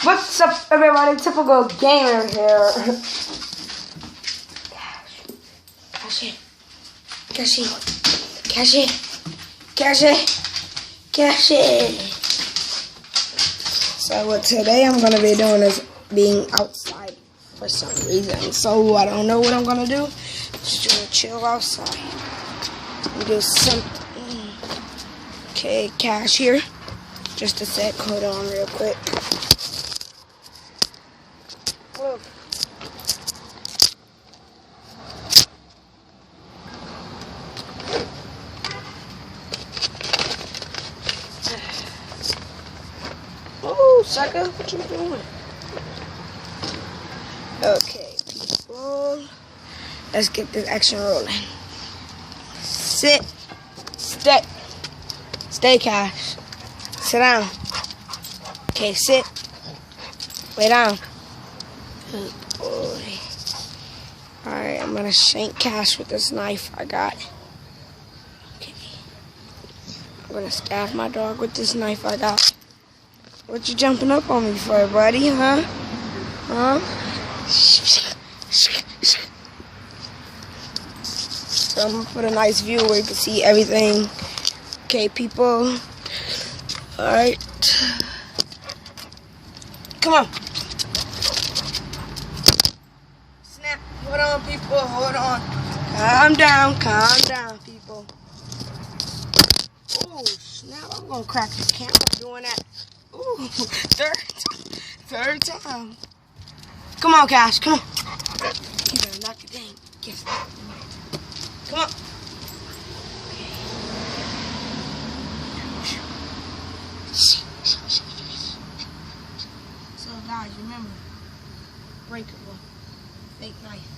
What's up, everybody? Typical gamer here. Cash it. So what today I'm gonna be doing is being outside for some reason. So I don't know what I'm gonna do. Just gonna chill outside and do something. Okay, cash here. Just a sec. Hold on real quick. Whoa. Oh, sucker, what you doing? Okay, people. Let's get this action rolling. Sit. Stay, Cash. Sit down. Okay, sit. Lay down. Good boy. Alright, I'm gonna shank Cash with this knife I got. Okay. I'm gonna stab my dog with this knife I got. What you jumping up on me for, buddy, huh? So I'm gonna put a nice view where you can see everything. Okay, people. Alright. Come on. Snap. Hold on, people. Hold on. Calm down, people. Oh, snap. I'm gonna crack the camera doing that. Ooh, third time. Come on, Cash, come on. You better knock it down. Yes. Come on. So, guys, remember, breakable, fake knife.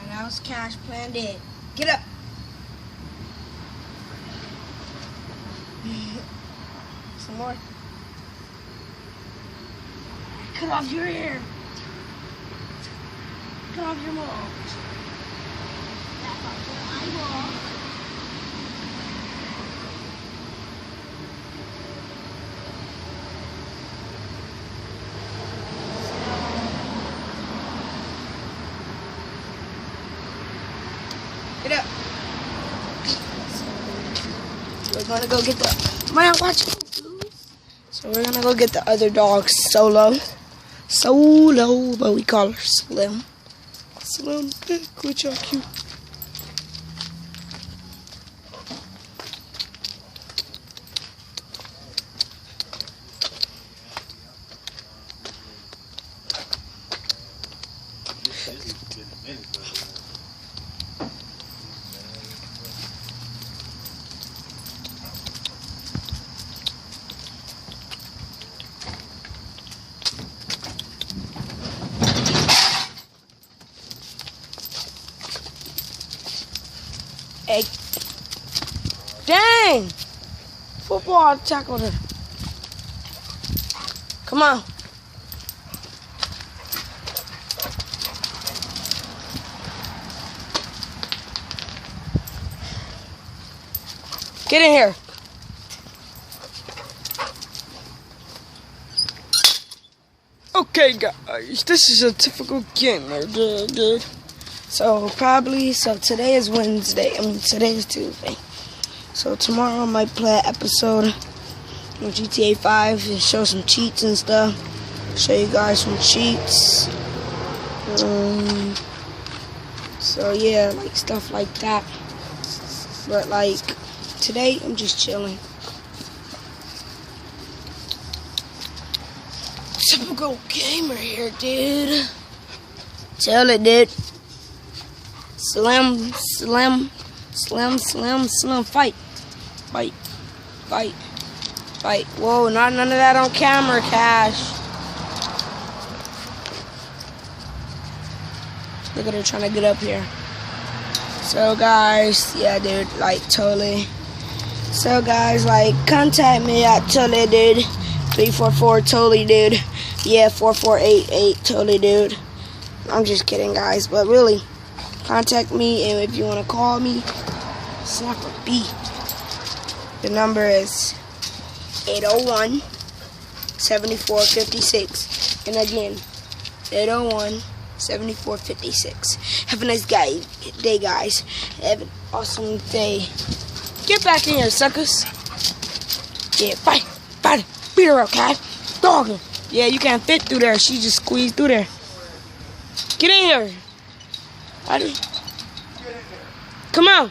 That was Cash plan dead. Get up. Some more. Cut off your ear. Cut off your mouth. Cut off your eyeball. Get up. We're gonna go get the man. Watch it. So we're gonna go get the other dog, Solo, but we call her Slim. Slim, good job, cute. Hey. Dang! Football tackled her. Come on. Get in here. Okay, guys, this is a typical gamer, dude. So today is Wednesday. Today is Tuesday. So tomorrow I might play an episode of GTA 5 and show some cheats and stuff. Show you guys some cheats. So yeah, like stuff like that. But like today, I'm just chilling. Typical gamer here, dude. Tell it, dude. Slim, fight. Like, whoa, none of that on camera, Cash. Look at her trying to get up here. So, guys, yeah, dude, like, totally. So, guys, like, contact me at totally, dude. 344 totally, dude. Yeah, 4488 totally, dude. I'm just kidding, guys, but really, contact me, and if you want to call me, Snapper B. The number is 801-7456. And again, 801-7456. Have a nice day, guys. Have an awesome day. Get back in here, suckers. Yeah, bye. Beat her up, cat. Dog her. Yeah, you can't fit through there. She just squeezed through there. Get in here. Come on.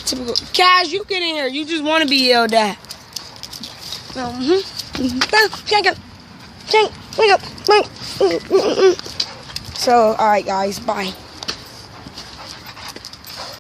Typical. Cash, you get in here. You just want to be yelled at. So, alright, guys. Bye.